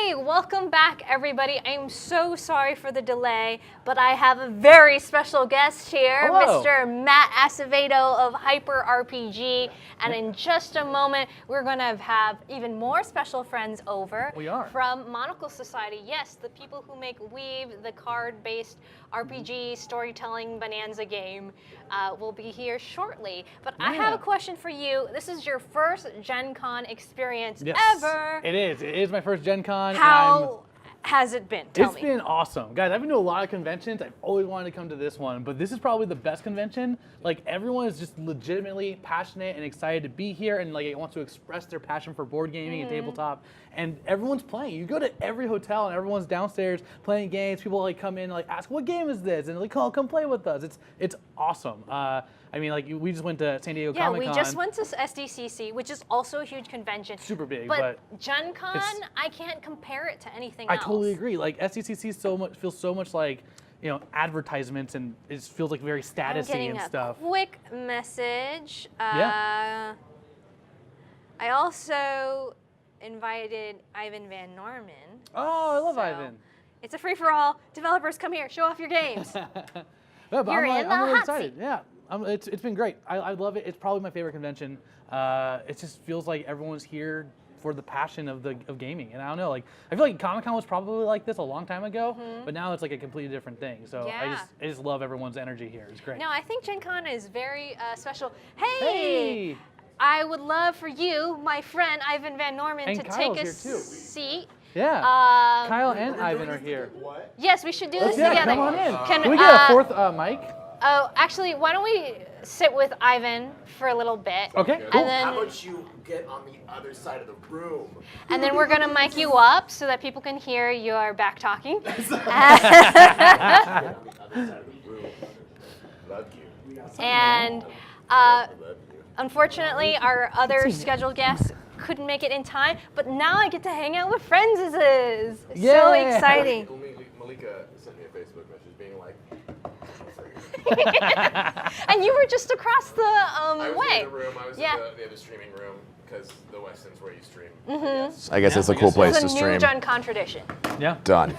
Hey, welcome back everybody. I'm so sorry for the delay, but I have a very special guest here, Hello. Mr. Matt Acevedo of Hyper RPG. And in just a moment, we're going to have even more special friends over. We are. From Monocle Society. Yes, the people who make Weave, the card-based RPG storytelling bonanza game, will be here shortly. But I have a question for you. This is your first GenCon experience ever. It is. It is my first GenCon. How has it been? Tell me. It's been awesome. Guys, I've been to a lot of conventions. I've always wanted to come to this one, but this is probably the best convention. Like, everyone is just legitimately passionate and excited to be here, and like wants to express their passion for board gaming and tabletop. And everyone's playing. You go to every hotel and everyone's downstairs playing games. People like come in and like ask, "What game is this?" And like, "Oh, come play with us." It's awesome. I mean, like, we just went to San Diego Comic-Con. Yeah, we just went to SDCC, which is also a huge convention. Super big, but GenCon, I can't compare it to anything else. I totally agree. Like, SDCC feels so much like, you know, advertisements, and it feels like very statusy and stuff. I'm getting a quick message. Yeah. I also invited Ivan Van Norman. Oh, I love Ivan. It's a free-for-all. Developers, come here. Show off your games. Yeah, but I'm really excited. Yeah. It's been great. I love it. It's probably my favorite convention. It just feels like everyone's here for the passion of gaming. And I don't know, like, I feel like Comic-Con was probably like this a long time ago, but now it's like a completely different thing. So yeah. I just love everyone's energy here. It's great. No, I think GenCon is very special. Hey! I would love for you, my friend Ivan Van Norman, and to Kyle's take a here too. seat. Yeah. Kyle and Ivan are here. What? Yes, we should do this together. Come on in. Can we get a fourth mic? Oh, actually, why don't we sit with Ivan for a little bit? Okay, cool. And then, How about you get on the other side of the room? and then we're gonna mic you up so that people can hear your back talking. Get on the other side of the room. Love you. And Love you. unfortunately, our other scheduled guests couldn't make it in time, but now I get to hang out with friends. Yeah. So exciting. Malika sent me a Facebook message being like, And you were just across the I was way. in the room, I was Yeah. in the other streaming room, because the Weston's where you stream. I guess it's a cool place It's to a new stream. GenCon tradition. Yeah. Done.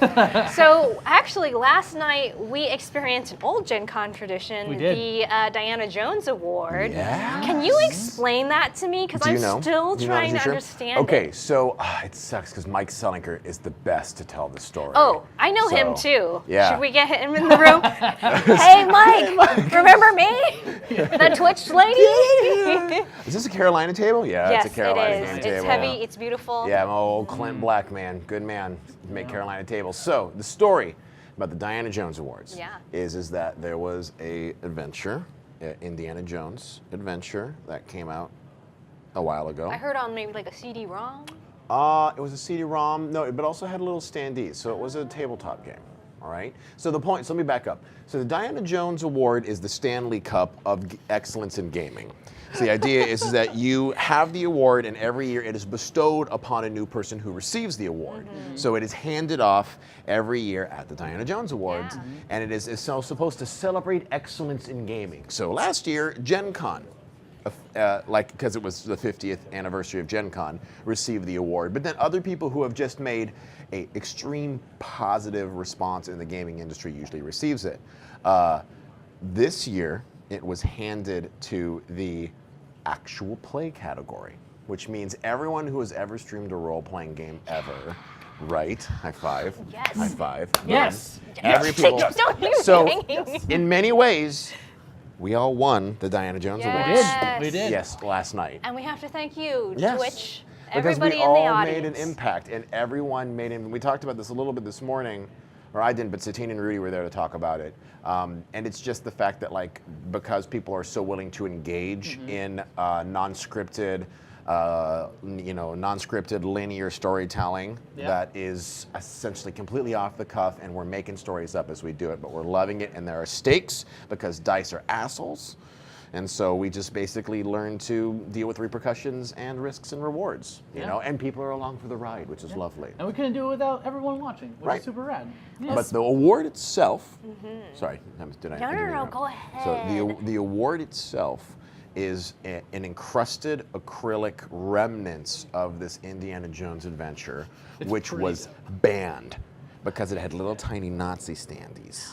So actually, last night we experienced an old GenCon tradition, We did. the Diana Jones Award. Yeah. Can you explain that to me? Because Do I'm you know? still Do you know trying to this, you sure? understand Okay, it. so it sucks because Mike Selinker is the best to tell the story. Oh, I know him So, too. yeah. Should we get him in the room? Hey, Mike, remember me? The Twitch lady? Is this a Carolina table? Yeah, Yes, it's a Carolina it is. game It's table. heavy, it's beautiful. Yeah, my old Clint Black man, good man, make Carolina tables. So the story about the Diana Jones Awards is that there was a adventure, Indiana Jones adventure that came out a while ago. I heard on maybe like a CD-ROM. It was a CD-ROM, no, but also had a little standee, so it was a tabletop game. All right. So the point. So let me back up. So the Diana Jones Award is the Stanley Cup of excellence in gaming. So the idea is that you have the award, and every year it is bestowed upon a new person who receives the award. So it is handed off every year at the Diana Jones Awards, and it is so supposed to celebrate excellence in gaming. So last year, GenCon, because it was the 50th anniversary of GenCon, received the award. But then other people who have just made an extreme positive response in the gaming industry usually receives it. This year, it was handed to the actual play category, which means everyone who has ever streamed a role-playing game ever, right? High five. Yes. High five. Yes. Every people. Don't you So, banging. in many ways, we all won the Diana Jones Award. Yes. We did. Yes, last night. And we have to thank you, Yes. Twitch, Because everybody we in the all audience. made an impact, and everyone made it. We talked about this a little bit this morning, or I didn't, but Satine and Rudy were there to talk about it. And it's just the fact that, like, because people are so willing to engage in non-scripted, non-scripted linear storytelling that is essentially completely off the cuff, and we're making stories up as we do it, but we're loving it, and there are stakes because dice are assholes. And so we just basically learn to deal with repercussions and risks and rewards, you know, and people are along for the ride, which is lovely. And we couldn't do it without everyone watching, which is super rad. Yes. But the award itself, sorry, did I? No, go ahead. So the award itself is an encrusted acrylic remnants of this Indiana Jones adventure, which was banned because it had little tiny Nazi standees.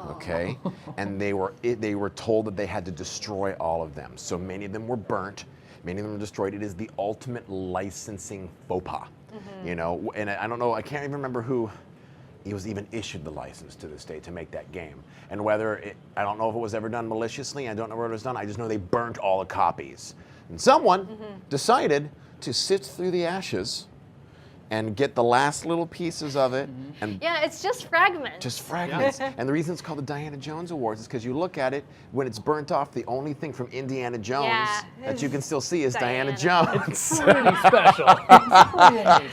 Okay, and they were told that they had to destroy all of them. So many of them were burnt, many of them were destroyed. It is the ultimate licensing faux pas, you know. And I don't know, I can't even remember who he was even issued the license to this day to make that game. And whether I don't know if it was ever done maliciously. I don't know where it was done. I just know they burnt all the copies. And someone decided to sift through the ashes and get the last little pieces of it. And Yeah, it's just fragments. just fragments. And the reason it's called the Diana Jones Awards is because you look at it, when it's burnt off, the only thing from Indiana Jones that you can still see is Diana Jones. Pretty special. It's pretty amazing.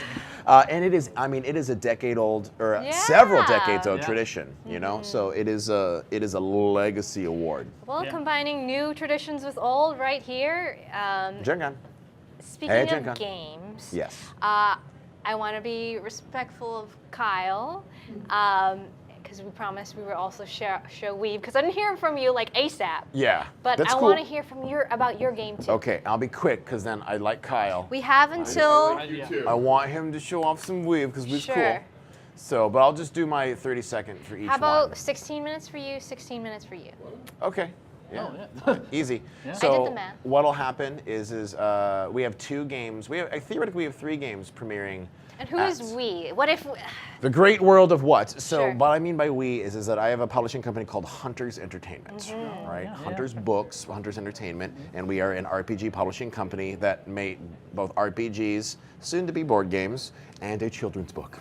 And it is, I mean, it is a decade old, or several decades old Yeah. tradition, you know? So it is a legacy award. Well, Yeah. combining new traditions with old right here. GenCon. Speaking Hey, of GenCon. games, Yes. I want to be respectful of Kyle, because we promised we would also show Weave, because I didn't hear from you like ASAP. Yeah. But that's I cool. want to hear from about your game too. Okay, I'll be quick, because then I like Kyle. We have until. You too. I want him to show off some weave, because weave's cool. Sure. So, but I'll just do my 30-second for each How about one. 16 minutes for you, 16 minutes for you? Okay. Yeah. Oh, yeah. Easy. Yeah. So I did the math. what'll happen is we have 2 games. Theoretically we have 3 games premiering. And who is we? What if? The great world of what? So Sure. what I mean by we is that I have a publishing company called Hunters Entertainment, right? yeah, Hunters Books, Hunters Entertainment, and we are an RPG publishing company that made both RPGs, soon to be board games, and a children's book.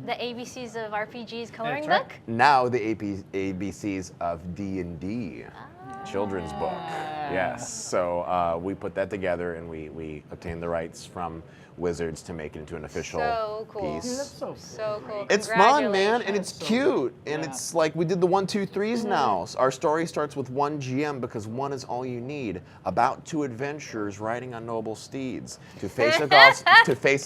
The ABCs of RPGs coloring That's right. book? Now the ABCs of D&D, children's book. Yes. So we put that together and we obtained the rights from Wizards to make it into an official So cool. piece. That's so cool. So cool. It's fun, man, and it's so cute, and Yeah. it's like we did the 1, 2, 3s now. Our story starts with 1 GM because 1 is all you need. About 2 adventurers riding on noble steeds to face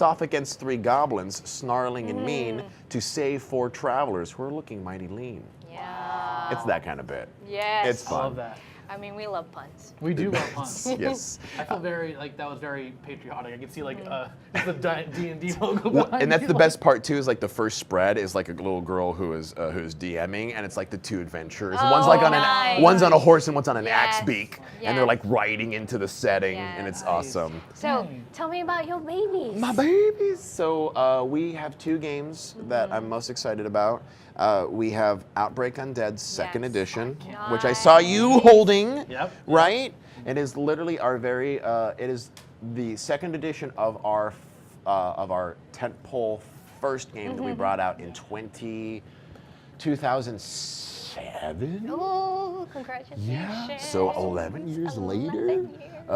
off against 3 goblins, snarling and mean, to save 4 travelers who are looking mighty lean. Yeah. It's that kind of bit. Yes. It's I fun. love that. I mean, we love puns. We do love puns. Yes. I feel very like that was very patriotic. I can see like the D&D logo Well, behind and that's you, the like- best part too. Is like the first spread is like a little girl who's DMing, and it's like the 2 adventurers. Oh, One's like on nice. one's on a horse and one's on an axe Yes. beak, and Yes. they're like riding into the setting, and it's Yes. awesome. So, tell me about your babies. My babies. So we have 2 games that I'm most excited about. We have Outbreak Undead Second Yes. Edition, which I saw you holding. Yep. Right. It is literally our very. It is the second edition of our tentpole first game that we brought out in 2007. Oh, congratulations. Yeah. So 11 years 11 later, years.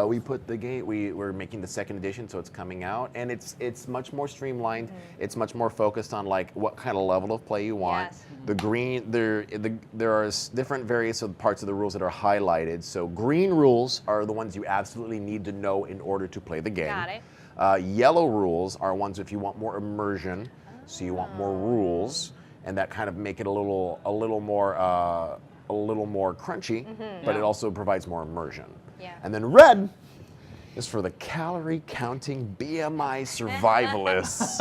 we put the game. We're making the second edition, so it's coming out, and it's much more streamlined. It's much more focused on like what kind of level of play you want. Yes. The green there are different various of parts of the rules that are highlighted. So green rules are the ones you absolutely need to know in order to play the game. Got it. Yellow rules are ones if you want more immersion, so you want more rules, and that kind of make it a little more crunchy, but it also provides more immersion. Yeah. And then red is for the calorie counting BMI survivalists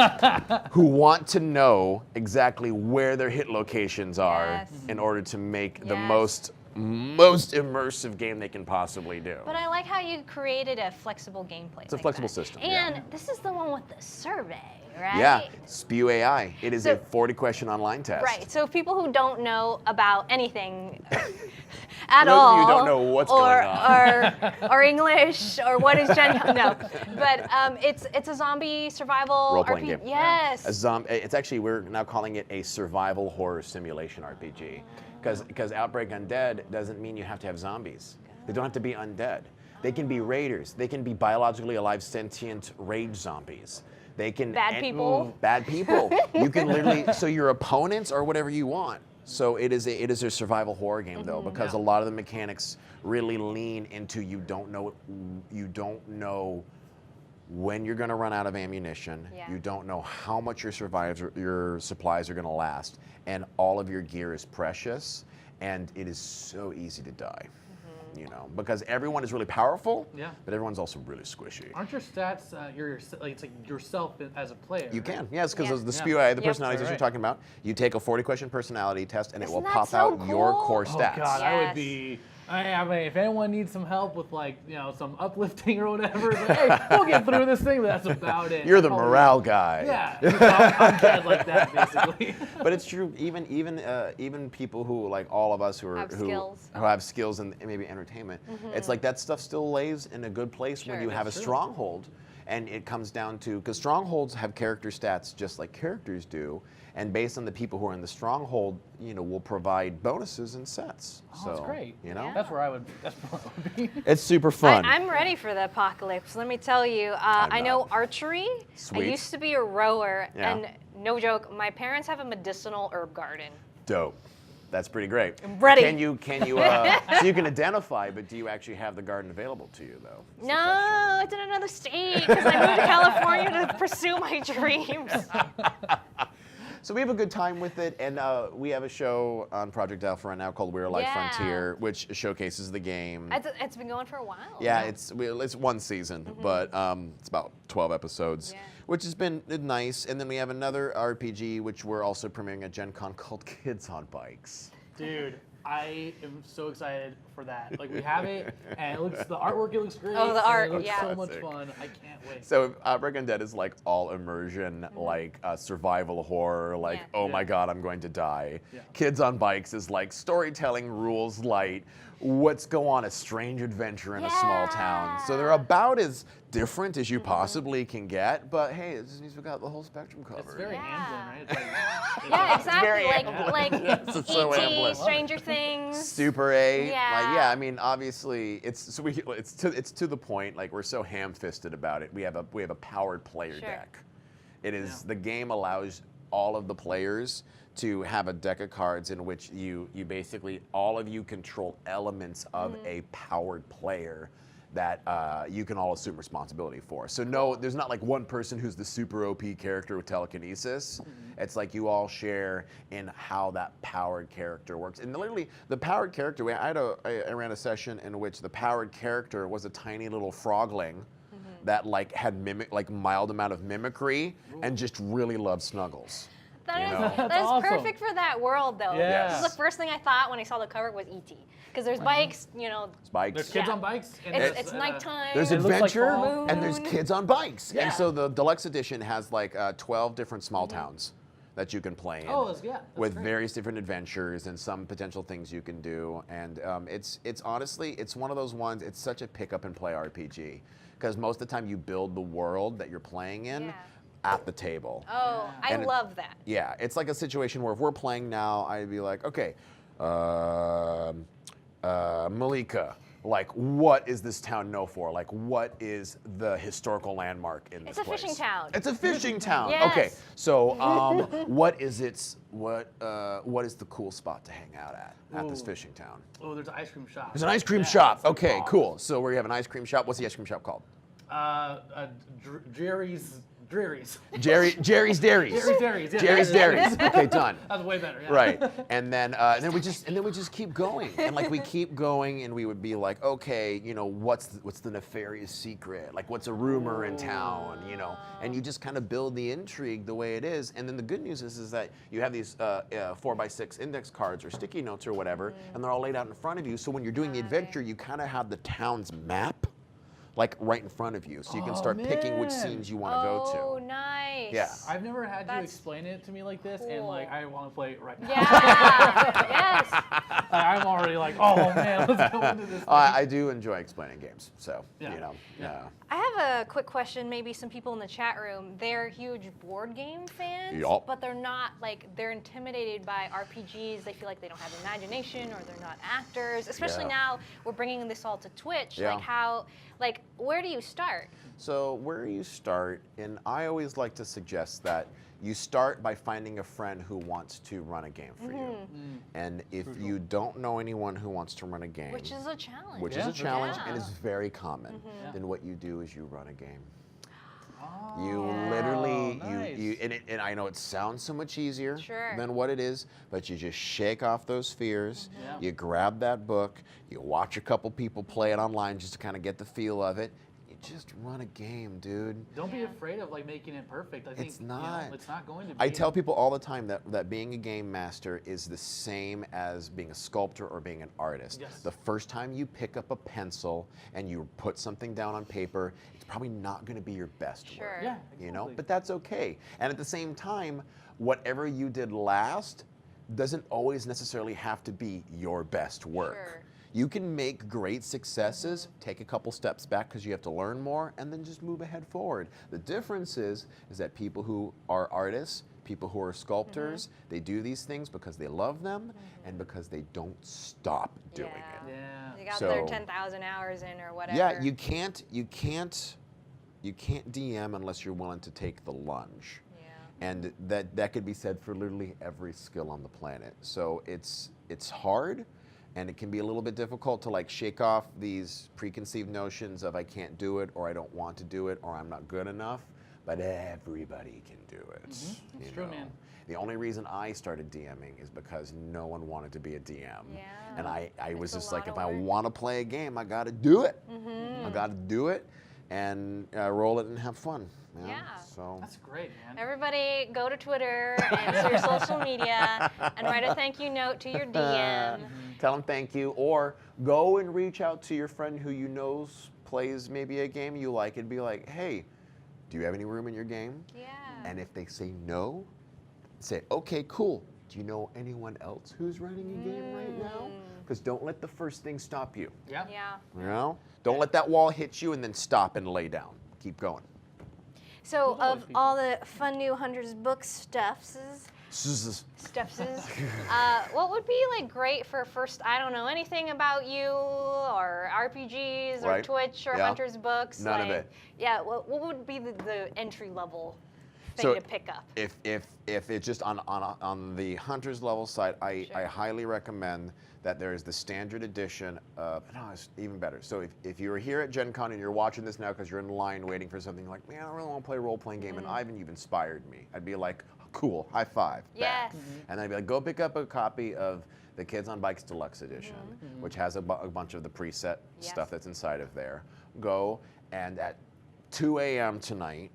who want to know exactly where their hit locations are Yes. in order to make the Yes. most immersive game they can possibly do. But I like how you created a flexible gameplay. It's a flexible system, yeah. And this is the one with the survey, right? Yeah, Spew AI. It is a So- 40-question online test. Right. So people who don't know about anything at those all, of you who don't know what's going or English, or what is GenCon? No, but it's a zombie survival Role-playing RPG. game. Yes. It's actually, we're now calling it a survival horror simulation RPG. Because Outbreak Undead doesn't mean you have to have zombies. They don't have to be undead. They can be raiders. They can be biologically alive, sentient rage zombies. They can Bad people. Bad people. You can literally, so your opponents are whatever you want. So it is a survival horror game though, because a lot of the mechanics really lean into you don't know when you're going to run out of ammunition. Yeah. You don't know how much your supplies are going to last, and all of your gear is precious, and it is so easy to die. You know, because everyone is really powerful, Yeah. but everyone's also really squishy. Aren't your stats it's like yourself as a player? You right? can, yes, because Yeah. the SPUA, the Yep. personality test Right. you're talking about, you take a 40-question personality test, and it Isn't will that pop so out your cool? core Oh stats. God, I would Yes. be. I mean, if anyone needs some help with like some uplifting or whatever, it's like, hey, we'll get through this thing. But that's about it. You're the Probably- morale guy. Yeah, so I'm dead like that basically. But it's true. Even people who like all of us who Have skills. who have skills in maybe entertainment, it's like that stuff still lays in a good place when Sure. you have a That's true. stronghold, and it comes down to because strongholds have character stats just like characters do, and based on the people who are in the stronghold, will provide bonuses and sets. Oh, that's great. You know, Yeah. That's where I would. That's where I would be. it's super fun. I'm ready for the apocalypse. Let me tell you. I know not. archery. Sweet. I used to be a rower, Yeah. and no joke, my parents have a medicinal herb garden. Dope. That's pretty great. I'm ready. Can you so you can identify, but do you actually have the garden available to you though? That's the question. No, it's in another state because I moved to California to pursue my dreams. So we have a good time with it, and we have a show on Project Alpha right now called We're Like Yeah. Frontier, which showcases the game. It's been going for a while. Yeah, it's one season, but it's about 12 episodes, Yeah. which has been nice. And then we have another RPG, which we're also premiering at GenCon called Kids on Bikes. Dude, I am so excited for that. Like we have it, and the artwork, it looks great. Oh, the and art, it looks yeah. so much Classic. fun. I can't wait. So Outbreak Undead is like all immersion, like survival horror, like, Yeah. oh my Yeah. God, I'm going to die. Yeah. Kids on Bikes is like storytelling rules light. Let's go on a strange adventure in a small town. So they're Yeah. about as different as you possibly can get, but hey, it just means we got the whole spectrum covered. It's very Yeah. Amblin, right? It's like, Yeah, exactly. very Like Yes, it's so E.T., Amblin. Stranger Things. Super 8. Yeah. Like, yeah, I mean, obviously, it's to the point. Like, we're so ham-fisted about it. We have a powered player Sure. deck. It is Yeah. the game allows all of the players to have a deck of cards in which you basically all of you control elements of a powered player that you can all assume responsibility for. So no, there's not like one person who's the super OP character with telekinesis. It's like you all share in how that powered character works. And literally, the powered character, I ran a session in which the powered character was a tiny little frogling that like had mild amount of mimicry and just really loved snuggles. That You is know? That's that is awesome. perfect for that world, though. Yeah. This is the first thing I thought when I saw the cover was E.T. Because there's bikes, Spikes. There's kids Yeah. on bikes. And it's there's, nighttime. There's It looks like adventure fall. and there's kids on bikes. Yeah. And so the deluxe edition has like 12 different small towns that you can play in. Oh, that's with great. various different adventures and some potential things you can do. And it's honestly, it's one of those ones, it's such a pick up and play RPG. Because most of the time you build the world that you're playing in Yeah. at the table. Oh, I And it- love that. Yeah, it's like a situation where if we're playing now, I'd be like, okay, Malika, like what is this town known for? Like what is the historical landmark in this It's a place? fishing town. It's a fishing town. Yes. Okay, so what is the cool spot to hang out at this Ooh. fishing town? Oh, there's an ice cream shop. There's an ice cream Yeah, shop. it's Okay, awesome. cool. So we have an ice cream shop. What's the ice cream shop called? Jerry's Drearies. Jerry's Dairies. Jerry's Dairies. Yeah. Jerry's Dairies. Okay, done. That's way better. Yeah. Right, and then we just keep going, and like we keep going, and we would be like, okay, what's the nefarious secret? Like, what's a rumor in town? And you just kind of build the intrigue the way it is. And then the good news is that you have these 4x6 index cards or sticky notes or whatever, and they're all laid out in front of you. So when you're doing the adventure, you kind of have the town's map, like right in front of you, so you can Oh, start picking which man. scenes you want to go to. Oh, nice. Yeah. I've never had you That's explain it to me like this, and like cool. I want to play it right now. Yeah. Yes. Like, I'm already like, oh man, let's go into this. I do enjoy explaining games, so Yeah. yeah. I have a quick question. Maybe some people in the chat room, they're huge board game fans, Yup. but they're not they're intimidated by RPGs. They feel like they don't have imagination or they're not actors. Especially Yeah. now we're bringing this all to Twitch. Yeah. Where do you start? So where you start, and I always like to suggest that you start by finding a friend who wants to run a game for you. And if you don't know anyone who wants to run a game, Which is a challenge. which Yeah. is a challenge Yeah. and is very common, Mm-hmm. then what you do is you run a game. Oh, You Yeah. literally, nice. And I know it sounds so much easier Sure. than what it is, but you just shake off those fears. Yeah. You grab that book, you watch a couple people play it online just to kind of get the feel of it. You just run a game, dude. Don't be afraid of like making it perfect. I think It's not. it's not going to be. I tell people all the time that being a game master is the same as being a sculptor or being an artist. Yes. The first time you pick up a pencil and you put something down on paper, it's probably not going to be your best Sure. work. Yeah, You know, exactly. but that's okay. And at the same time, whatever you did last doesn't always necessarily have to be your best work. Sure. You can make great successes, take a couple steps back because you have to learn more, and then just move ahead forward. The difference is that people who are artists, people who are sculptors, they do these things because they love them and because they don't stop doing Yeah. it. Yeah. They got their So- 10,000 hours in or whatever. Yeah, you can't DM unless you're willing to take the lunge. Yeah. And that could be said for literally every skill on the planet. So it's hard, and it can be a little bit difficult to like shake off these preconceived notions of I can't do it, or I don't want to do it, or I'm not good enough. But everybody can do it. It's you true, know? man. The only reason I started DMing is because no one wanted to be a DM. Yeah. And I was a just lot like, of if I work. want to play a game, I got to do it. I got to do it and roll it and have fun. man. Yeah. So That's great, man. Everybody go to Twitter and to your social media and write a thank you note to your DM. tell them thank you, or go and reach out to your friend who you know plays maybe a game you like and be like, hey, do you have any room in your game? Yeah. And if they say no, say, okay, cool. Do you know anyone else who's running a game right now? Because don't let the first thing stop you. Yeah. Yeah. You know? Don't let that wall hit you and then stop and lay down. Keep going. So, There's always of people. all the fun new Hunters book stuffs, what would be like great for first? I don't know anything about you or RPGs or Right. Twitch or Yeah. Hunters books. None of like, it. Yeah. What would be the entry level thing So to pick up? If it's just on the Hunter's level side, I Sure. highly recommend that there is the standard edition of, no, it's even better. So if you're here at GenCon and you're watching this now because you're in line waiting for something like, man, I really want to play a role-playing game, and Ivan, you've inspired me. I'd be like, cool, high five. back. Yes. And then I'd be like, go pick up a copy of the Kids on Bikes Deluxe Edition, which has a bunch of the preset Yes. stuff that's inside of there. Go, and at 2 a.m. tonight,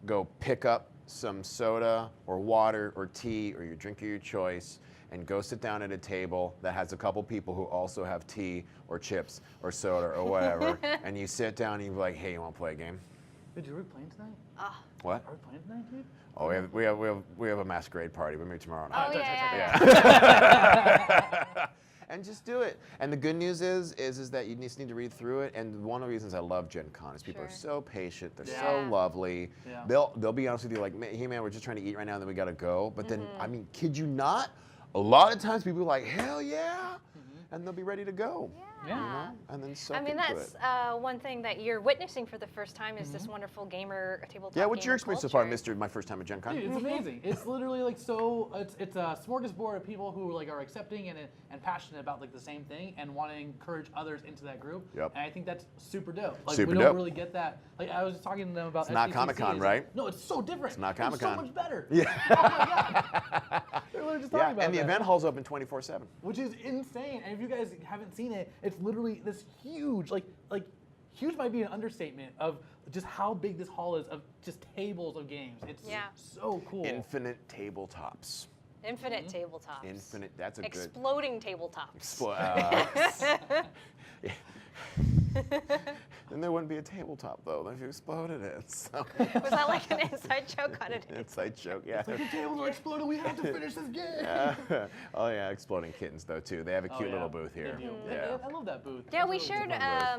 go pick up some soda or water or tea or your drink of your choice, and go sit down at a table that has a couple people who also have tea or chips or soda or whatever, and you sit down and you're like, hey, you want to play a game? Dude, are we playing tonight? What? Are we playing tonight, dude? Oh, we have a masquerade party. We'll meet tomorrow night. Oh yeah. And just do it. And the good news is that you just need to read through it. And one of the reasons I love Gen Con is people are Sure. so patient. They're Yeah. so lovely. Yeah. They'll be honest with you, like, hey man, we're just trying to eat right now, and then we gotta go. But then, I mean, kid you not, a lot of times people are like, hell yeah, and they'll be ready to go. Yeah. You know? And then so I mean, that's one thing that you're witnessing for the first time is this wonderful gamer tabletop. yeah. What's your gamer experience so far, culture. Mister? My first time at Gen Con. Dude, it's amazing. It's literally like so. It's a smorgasbord of people who like are accepting and passionate about like the same thing and want to encourage others into that group. Yep. And I think that's super dope. Like Super we don't dope. really get that. Like I was just talking to them about. It's not SBCC, Comic-Con, it's right? like, no, it's so different. It's not so Comic-Con. much better. Yeah. Oh my god. They're literally just talking Yeah. about And the that. event hall's open 24/7. Which is insane. And if you guys haven't seen it, it's literally this huge, like huge might be an understatement of just how big this hall is of just tables of games. It's Yeah. so cool. Infinite tabletops. Infinite tabletops. Infinite. That's a good. Exploding tabletops. Then there wouldn't be a tabletop though if you exploded it. So Was that like an inside joke on it? inside joke, yeah. The tables are exploding. We have to finish this game. Oh yeah, exploding kittens though too. They have a Oh, cute yeah. little booth here. They do. Yeah. I love that booth. Yeah, That's we really shared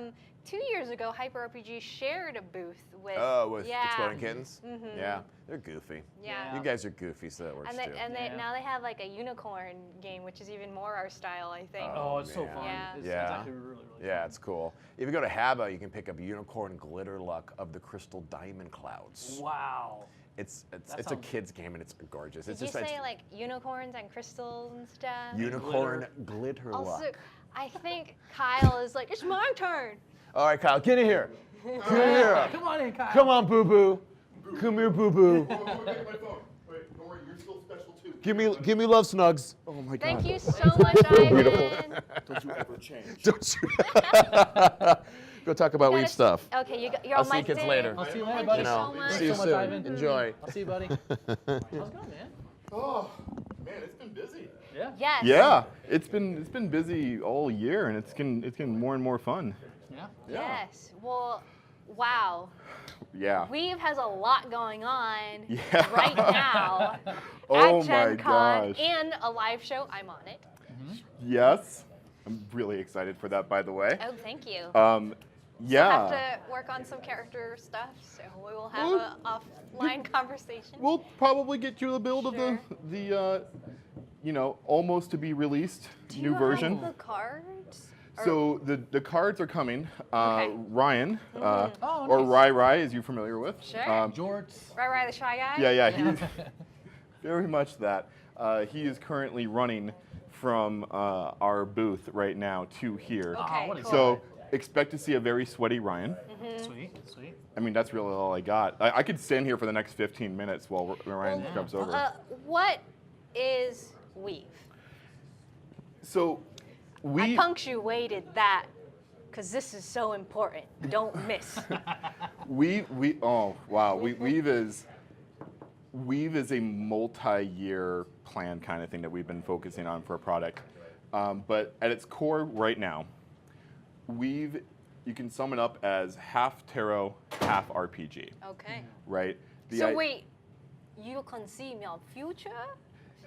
good. 2 years ago. Hyper RPG shared a booth with. Oh, with yeah. exploding kittens? Yeah, they're goofy. Yeah. You guys are goofy, so that works And they, too. and they, Yeah. now they have like a unicorn game, which is even more our style, I think. Oh, it's so man. fun. Yeah. It's Yeah. actually really Yeah, fun. it's cool. If you go to Haba, you can pick up Unicorn Glitter Luck of the Crystal Diamond Clouds. Wow. It's a sounds- kid's game and it's gorgeous. Did It's you just say it's like unicorns and crystals and stuff? Unicorn Glitter Also, Luck. I think Kyle is like, it's my turn. All right, Kyle, get in here. Get in here. Come on in, Kyle. Come on, Boo Boo. Come here, Boo Boo. Give me love snugs. Oh my God. Thank you so much, Ivan. beautiful. Don't you ever change. Don't you? Go talk about weave stuff. Okay, you're I'll on see my you kids thing. later. I'll see you later, Thank buddy. you You know, so much. see you Thanks so much, soon. Ivan. Enjoy. I'll see you, buddy. How's it going, man? Oh, man, it's been busy. Yeah. Yes. Yeah, it's been busy all year, and it's getting more and more fun. Yeah. Yes. Well, wow. Yeah. Weave has a lot going on Yeah. right now Oh at my GenCon gosh. and a live show. I'm on it. Yes, I'm really excited for that. By the way. Oh, thank you. Yeah. Have to work on some character stuff, so we will have an offline conversation. We'll probably get you the build of Sure. the almost to be released Do new you version. have the cards? Or- So the cards are coming. Okay. Ryan, Oh, or nice. Rai Rai, as you're familiar with. Sure. Jorts. Right, the shy guy? Yeah, he's very much that. He is currently running from our booth right now to here. Okay, what a cool. So expect to see a very sweaty Ryan. Sweet, sweet. I mean, that's really all I got. I could stand here for the next 15 minutes while Ryan comes over. What is weave? So I punctuated that because this is so important. Don't miss. Weave is a multi-year plan kind of thing that we've been focusing on for a product. But at its core right now, Weave, you can sum it up as half tarot, half RPG, Okay. right? So wait, you can see my future?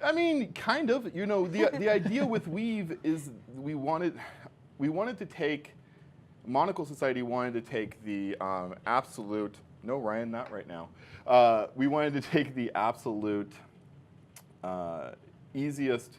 I mean, kind of. You know, the idea with Weave is we wanted to take, Monocle Society wanted to take the absolute. No, Ryan, not right now. We wanted to take the absolute easiest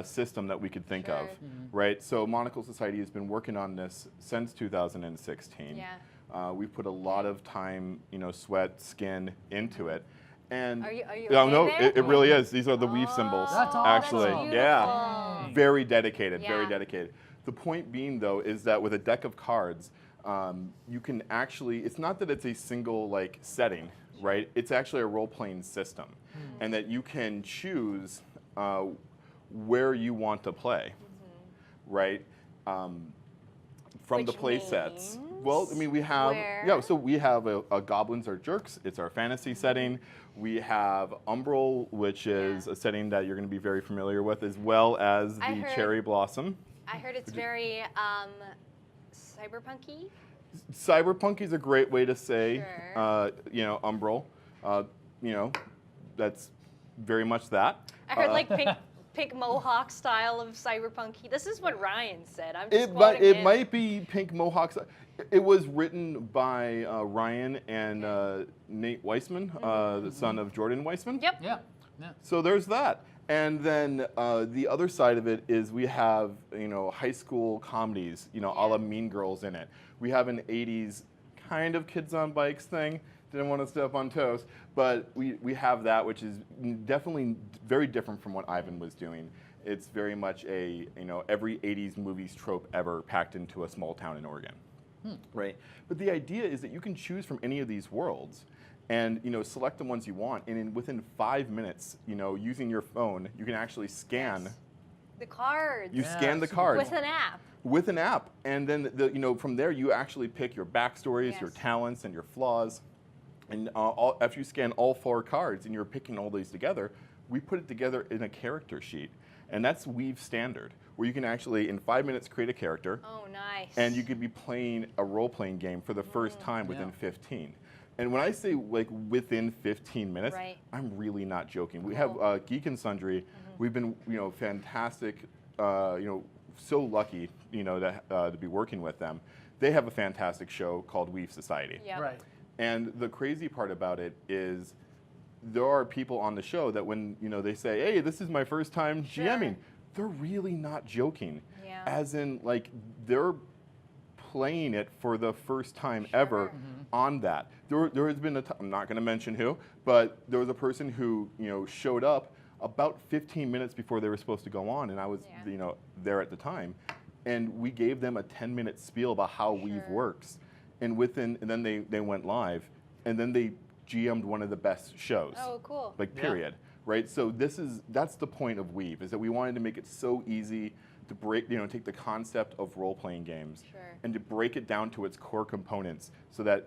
system that we could think of, right? So Monocle Society has been working on this since 2016. Yeah. We've put a lot of time, sweat, skin into it. And Are you no, okay no, there? it really is. These are the weave symbols, That's awesome. actually. That's Yeah, beautiful. very dedicated, Yeah. very dedicated. The point being, though, is that with a deck of cards, you can actually. It's not that it's a single setting, right? It's actually a role-playing system, and that you can choose where you want to play, right? From the Which play sets. means Well, I mean, we have where? So we have a Goblins Are Jerks. It's our fantasy setting. We have Umbral, which is a setting that you're going to be very familiar with, as well as I the heard- Cherry Blossom. I heard it's very cyberpunky. Cyberpunk is a great way to say, Sure. Umbral. That's very much that. I heard pink mohawk style of cyberpunky. This is what Ryan said. I'm just It quoting it him. might be Pink Mohawks. It was written by Ryan and Nate Weissman, the son of Jordan Weissman. Yep. Yeah. Yeah. So there's that. And then the other side of it is we have, high school comedies, a la Mean Girls in it. We have an 80s kind of kids on bikes thing. Didn't want to step on toes, but we have that, which is definitely very different from what Ivan was doing. It's very much a, every 80s movies trope ever packed into a small town in Oregon, right? But the idea is that you can choose from any of these worlds and, select the ones you want. And within 5 minutes, using your phone, you can actually scan. Yes. The cards. You scan the cards. With an app. With an app. And then, from there, you actually pick your backstories, your Yes. talents, and your flaws. And after you scan all 4 cards and you're picking all these together, we put it together in a character sheet. And that's Weave Standard, where you can actually, in 5 minutes, create a character. Oh, nice. And you could be playing a role-playing game for the first time within 15. And when I say within 15 minutes, Right. I'm really not joking. We have Geek and Sundry. We've been fantastic, so lucky to be working with them. They have a fantastic show called Weave Society. Yep. Right. And the crazy part about it is there are people on the show that when they say, "Hey, this is my first time GMing," they're really not joking. Yeah. As in, they're playing it for the first time ever on that. There has been I'm not going to mention who, but there was a person who showed up about 15 minutes before they were supposed to go on, and I was there at the time, and we gave them a 10-minute spiel about how Weave works. And then they went live, and then they GM'd one of the best shows. Oh, cool. Period. right? So that's the point of Weave, is that we wanted to make it so easy to break, take the concept of role-playing games and to break it down to its core components so that,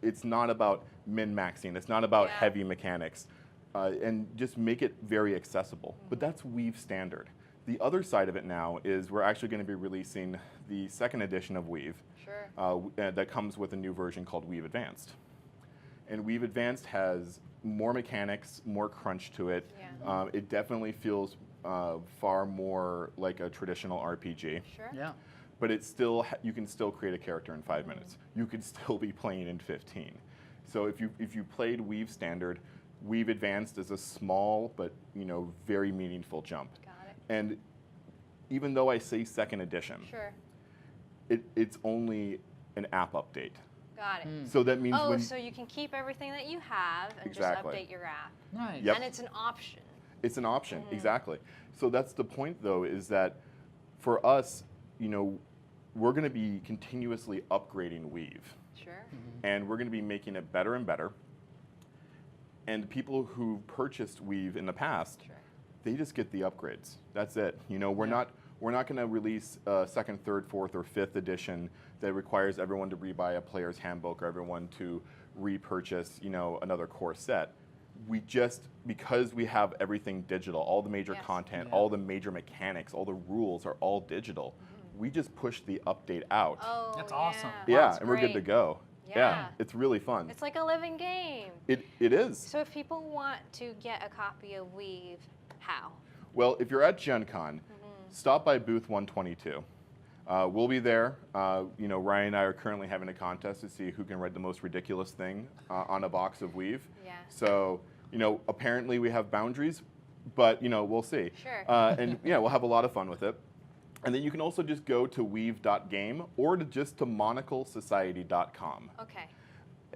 it's not about min-maxing, it's not about heavy mechanics, and just make it very accessible. But that's Weave Standard. The other side of it now is we're actually going to be releasing the second edition of Weave that comes with a new version called Weave Advanced. And Weave Advanced has more mechanics, more crunch to it. It definitely feels far more like a traditional RPG. Yeah. But you can still create a character in 5 minutes. You could still be playing in 15. So if you played Weave Standard, Weave Advanced is a small but very meaningful jump. Got it. And even though I say second edition, it's only an app update. Got it. So that means so you can keep everything that you have and just update your app. Nice. Yep. And it's an option. It's an option, exactly. So that's the point, though, is that for us, we're going to be continuously upgrading Weave. And we're going to be making it better and better. And people who purchased Weave in the past, they just get the upgrades. That's it. We're not going to release a second, third, fourth, or fifth edition that requires everyone to rebuy a player's handbook or everyone to repurchase, another core set. We just, because we have everything digital, all the major content, all the major mechanics, all the rules are all digital. We just push the update out. Oh, That's awesome. Yeah, and we're good to go. Yeah. It's really fun. It's like a living game. It is. So if people want to get a copy of Weave, how? Well, if you're at GenCon, stop by booth 122. We'll be there. Ryan and I are currently having a contest to see who can write the most ridiculous thing on a box of Weave. So, apparently we have boundaries, but, we'll see. And we'll have a lot of fun with it. And then you can also just go to weave.game or just to monoclesociety.com. Okay.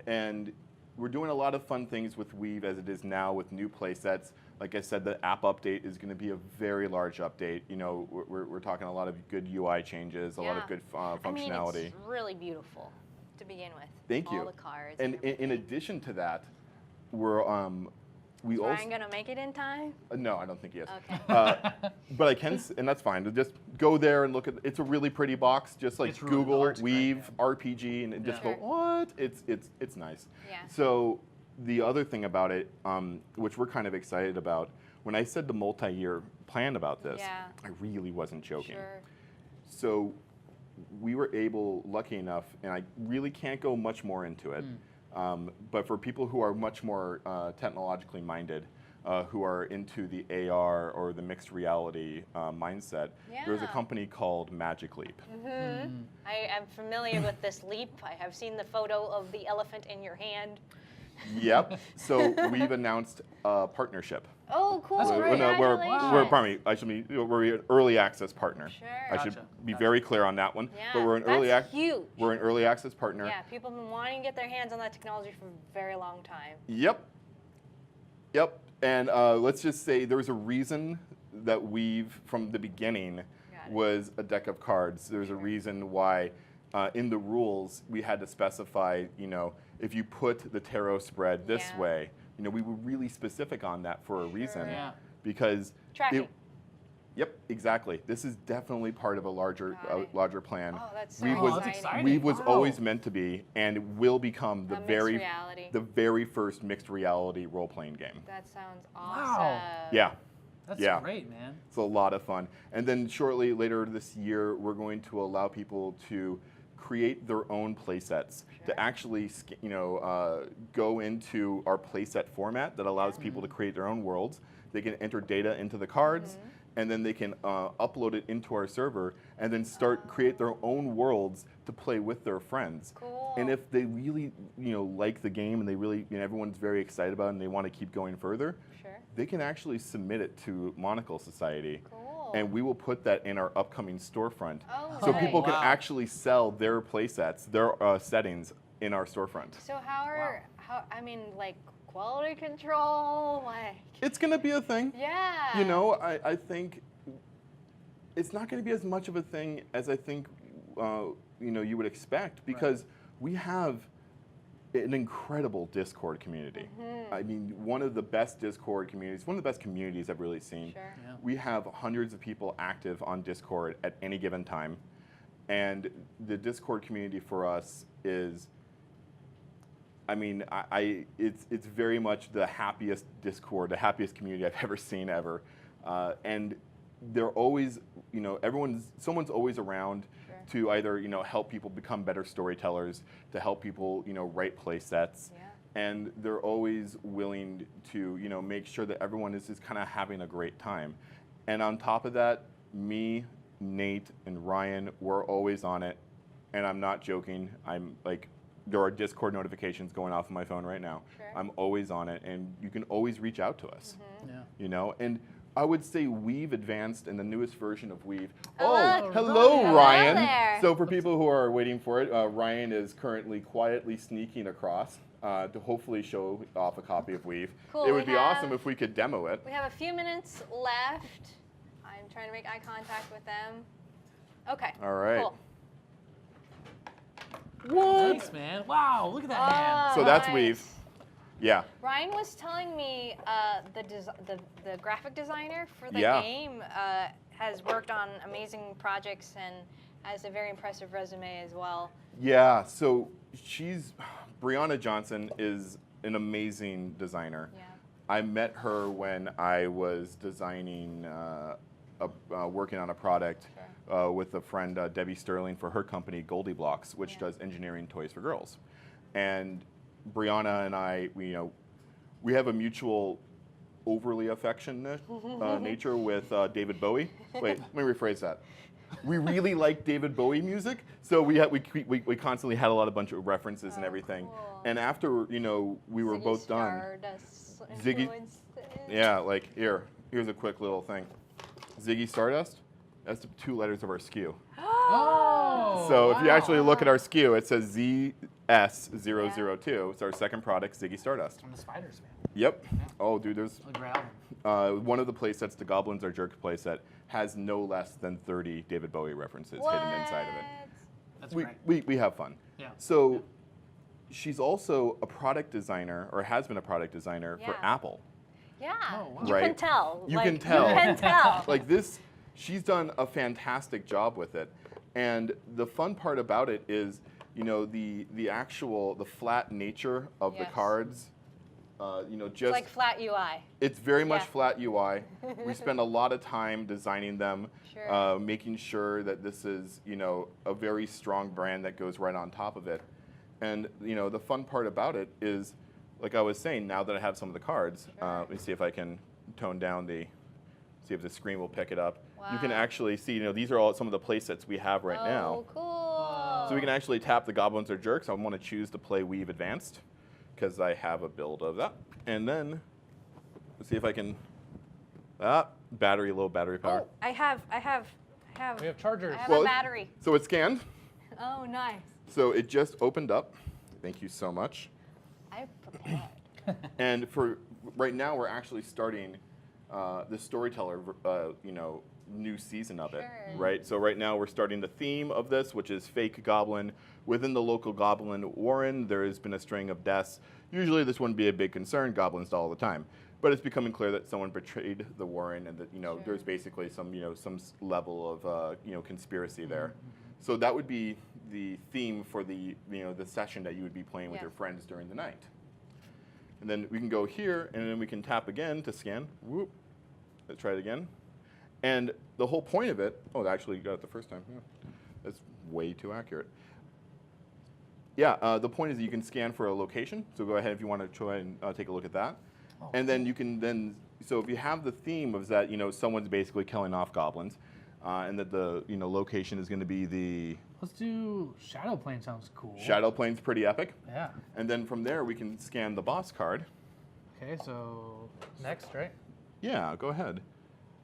And we're doing a lot of fun things with Weave as it is now with new play sets. Like I said, the app update is going to be a very large update. We're talking a lot of good UI changes, a lot of good functionality. I mean, it's really beautiful to begin with. Thank you. All the cards. And in addition to that, we Is also. Ryan gonna make it in time? No, I don't think he is. Okay. But I can, and that's fine. Just go there and look at. It's a really pretty box. Just like It's really- the Google art's great, Weave RPG, and just go, what? It's nice. So the other thing about it, which we're kind of excited about, when I said the multi-year plan about this, I really wasn't joking. So we were lucky enough, and I really can't go much more into it. But for people who are much more technologically minded, who are into the AR or the mixed reality mindset, there's a company called Magic Leap. I am familiar with this leap. I have seen the photo of the elephant in your hand. Yep. So we've announced a partnership. Oh, cool! Congratulations. We're an early access partner. I should be very clear on that one. But we're an We're an early access partner. Yeah, people have been wanting to get their hands on that technology for a very long time. Yep. And let's just say there was a reason that Weave, from the beginning, was a deck of cards. There's a reason why in the rules we had to specify, if you put the tarot spread this way, we were really specific on that for a reason. Because tracking. Yep, exactly. This is definitely part of a larger plan. Oh, that's so exciting. Weave was always meant to be, and will become the very first mixed reality role-playing game. That sounds awesome. Yeah. That's great, man. It's a lot of fun. And then shortly later this year, we're going to allow people to create their own play sets, to actually go into our play set format that allows people to create their own worlds. They can enter data into the cards, and then they can upload it into our server, and then create their own worlds to play with their friends. Cool. And if they really like the game and they really everyone's very excited about it and they want to keep going further, they can actually submit it to Monocle Society. And we will put that in our upcoming storefront. So people can actually sell their play sets, their settings in our storefront. So quality control, It's gonna be a thing. Yeah. I think it's not gonna be as much of a thing as I think you would expect, because we have an incredible Discord community. I mean, one of the best Discord communities, one of the best communities I've really seen. Sure. Yeah. We have hundreds of people active on Discord at any given time. And the Discord community for us is, I mean, it's very much the happiest Discord, the happiest community I've ever seen ever. And they're always, you know, someone's always around to either, you know, help people become better storytellers, to help people, you know, write play sets. Yeah. And they're always willing to, you know, make sure that everyone is just kind of having a great time. And on top of that, me, Nate, and Ryan, we're always on it. And I'm not joking. I'm like, there are Discord notifications going off on my phone right now. Sure. I'm always on it, and you can always reach out to us. Yeah. You know, and I would say Weave Advanced and the newest version of Weave. Oh, hello, hello Ryan. there. So for people who are waiting for it, Ryan is currently quietly sneaking across to hopefully show off a copy of Weave. Cool, It we would be have- awesome if we could demo it. We have a few minutes left. I'm trying to make eye contact with them. Okay. All right. Cool. Thanks, man. Wow, look at that hand. So that's nice. Weave. Yeah. Ryan was telling me the graphic designer for the Yeah. game has worked on amazing projects and has a very impressive resume as well. Yeah. So Brianna Johnson is an amazing designer. Yeah. I met her when I was designing, working on a product with a friend, Debbie Sterling, for her company, Goldie Blocks, which does engineering toys for girls. And Brianna and I, we have a mutual overly affectionate nature with David Bowie. Wait, let me rephrase that. We really like David Bowie music, so we constantly had a bunch of references and everything. Cool. And after we were Ziggy both done. Stardust Ziggy- influenced it. Yeah, like here's a quick little thing. Ziggy Stardust. That's the 2 letters of our SKU. Oh, So if you wow. actually look at our SKU, it says ZS002. It's our second product, Ziggy Stardust. I'm the Spiders, man. Yep. Oh, dude, there's Look around. one of the play sets, the Goblins Are Jerks play set, has no less than 30 David Bowie references hidden inside of it. That's We, great. we have fun. Yeah. So she's also a product designer, or has been a product designer for Yeah. Apple. Yeah. Oh, wow. You Right. can tell. You Like, can tell. You can tell. Like this, she's done a fantastic job with it. And the fun part about it is, the flat nature of the Yes. cards. It's like flat UI. It's very much Yeah. flat UI. We spend a lot of time designing them, Sure. making sure that this is, a very strong brand that goes right on top of it. And, the fun part about it is, like I was saying, now that I have some of the cards, let me see if I can tone down see if the screen will pick it up. You can Wow. actually see, these are all some of the play sets we have right now. Oh, cool. So we can actually tap the Goblins Are Jerks. I want to choose to play Weave Advanced because I have a build of that. And then, let's see if I can, low battery power. Oh, I have We have chargers. I have Well, a battery. So it's scanned. Oh, nice. So it just opened up. Thank you so much. I prepared. And for right now, we're actually starting the Storyteller, new season of it, Sure. right? So right now we're starting the theme of this, which is fake goblin. Within the local goblin warren, there has been a string of deaths. Usually this wouldn't be a big concern, goblins die all the time. But it's becoming clear that someone betrayed the warren and that, there's basically some level of, conspiracy there. So that would be the theme for the session that you would be playing with Yeah. your friends during the night. And then we can go here, and then we can tap again to scan. Whoop. Let's try it again. And the whole point of it, I actually got it the first time. Yeah. That's way too accurate. Yeah, the point is that you can scan for a location. So go ahead if you want to try and take a look at that. And then you can so if you have the theme of that, someone's basically killing off goblins, and that the, location is going to be the Let's do Shadow Plane. Sounds cool. Shadow Plane's pretty epic. Yeah. And then from there, we can scan the boss card. Okay, so next, right? Yeah, go ahead.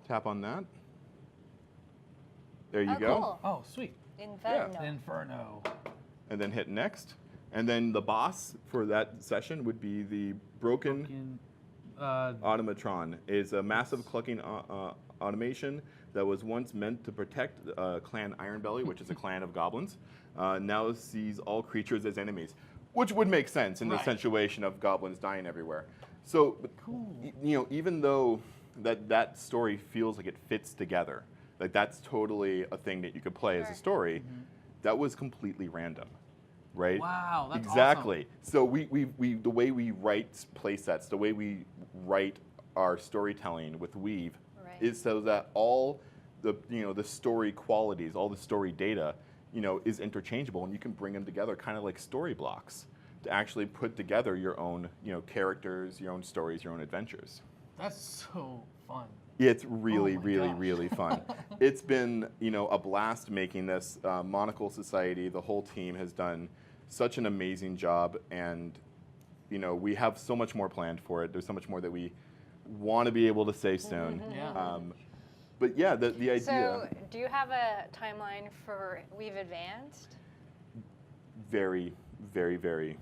Tap on that. There you Oh, go. cool. Oh, sweet. Inferno. Inferno. And then hit next. And then the boss for that session would be the Broken Automatron. Is a massive clucking automation that was once meant to protect Clan Ironbelly, which is a clan of goblins. Now sees all creatures as enemies. which would make sense in the Right. situation of goblins dying everywhere. So, even though that story feels like it fits together, like that's totally a thing that you could play as a story, that was completely random, right? Wow, that's exactly. So we the way we write play sets, the way we write our storytelling with Weave, is so that all the the story qualities, all the story data, is interchangeable, and you can bring them together, kind of like story blocks, to actually put together your own characters, your own stories, your own adventures. That's so fun. It's really, Oh my really, gosh. really fun. It's been, a blast making this. Monocle Society, the whole team has done such an amazing job, and we have so much more planned for it. There's so much more that we want to be able to say soon. Yeah. But yeah, the idea. So, do you have a timeline for We've Advanced? Very, very, very,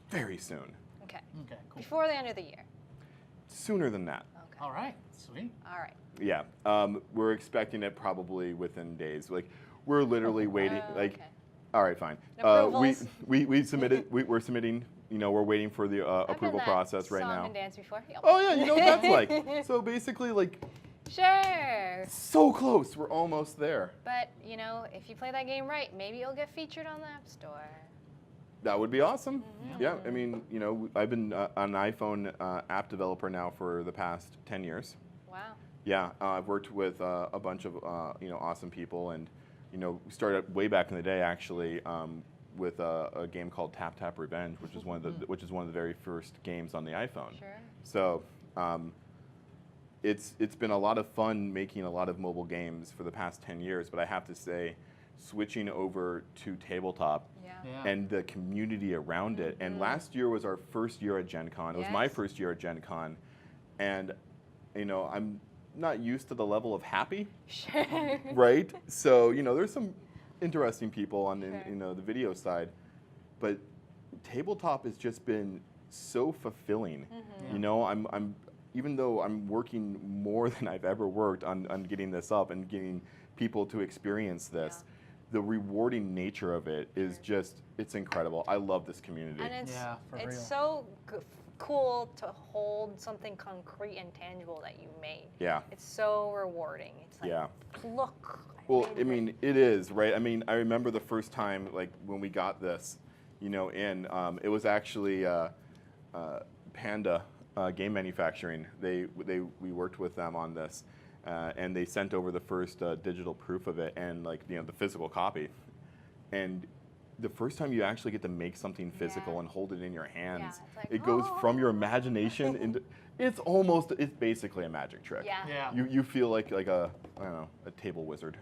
very soon. Okay. Okay, cool. Before the end of the year. Sooner than that. Okay. All right, sweet. All right. Yeah, we're expecting it probably within days. Like, we're literally waiting. Like, okay. all right, fine. Approvals. We submitted. We're submitting. We're waiting for the I've approval done that process right song now. and dance before. Yep. Oh yeah, you know what that's like. So basically, like, Sure. so close. We're almost there. But, if you play that game right, maybe you'll get featured on the App Store. That would be awesome. Yeah, I mean, I've been an iPhone app developer now for the past 10 years. Wow. Yeah, I've worked with a bunch of awesome people, and we started way back in the day actually with a game called Tap Tap Revenge, which is one of the very first games on the iPhone. Sure. So it's been a lot of fun making a lot of mobile games for the past 10 years, but I have to say, switching over to tabletop Yeah. and the community around it. And last year was our first year at GenCon. It was my Yes. first year at GenCon, and I'm not used to the level of happy, Sure. right? So there's some interesting people on the Sure. the video side, but tabletop has just been so fulfilling. I'm even though I'm working more than I've ever worked on getting this up and getting people to experience this. The rewarding nature of it is it's incredible. I love this community. And it's Yeah, for real. so cool to hold something concrete and tangible that you made. Yeah. It's so rewarding. It's like, Yeah. look. Well, made I mean, it is, right? I mean, I remember the first time, like, when we got this, it was actually Panda Game Manufacturing. We worked with them on this, and they sent over the first digital proof of it and, like, the physical copy. And the first time you actually get to make something physical and hold it in your hands, it's like, it goes from your imagination into, it's basically a magic trick. Yeah. Yeah. You feel like a table wizard.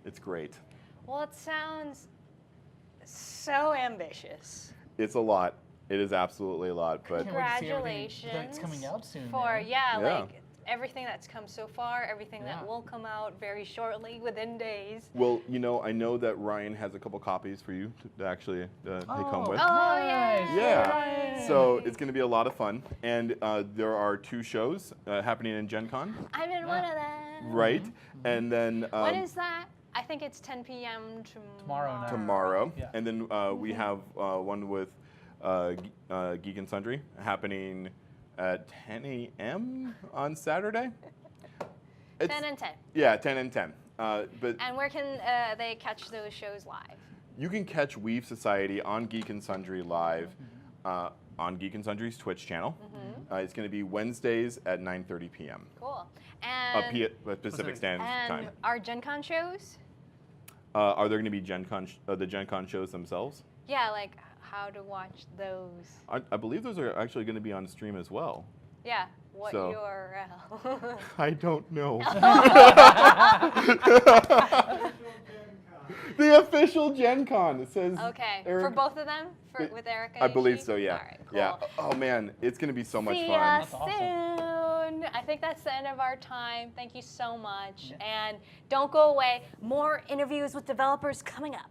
It's great. Well, it sounds so ambitious. It's a lot. It is absolutely a lot, but Can't wait to see everything Congratulations. that's coming out soon, For, man. Yeah. like everything that's come so far, everything Yeah. that will come out very shortly, within days. well, I know that Ryan has a couple copies for you to actually take home with. Oh, nice. yeah. Yeah. So it's going to be a lot of fun, and there are 2 shows happening in GenCon, I'm in one of them. right? And then When is that? I think it's 10 p.m. Tomorrow night. tomorrow, Yeah. and then we have one with Geek and Sundry happening at 10 a.m. on Saturday. 10 and 10. Yeah, 10 and 10. But And where can they catch those shows live? you can catch Weave Society on Geek and Sundry live on Geek and Sundry's Twitch channel. It's going to be Wednesdays at 9:30 p.m. Cool. And, Pacific Standard Time. our Gen Con shows? Are there going to be the GenCon shows themselves? Yeah, like how to watch those. I believe those are actually going to be on stream as well. Yeah, what So- URL? I don't know. The official GenCon. It says. Okay, for Eric- both of them? With Erica? I and believe she? so. Yeah. All right, cool. Yeah. Oh man, it's gonna be so much See fun. ya That's awesome. soon. I think that's the end of our time. Thank you so much. And don't go away. More interviews with developers coming up.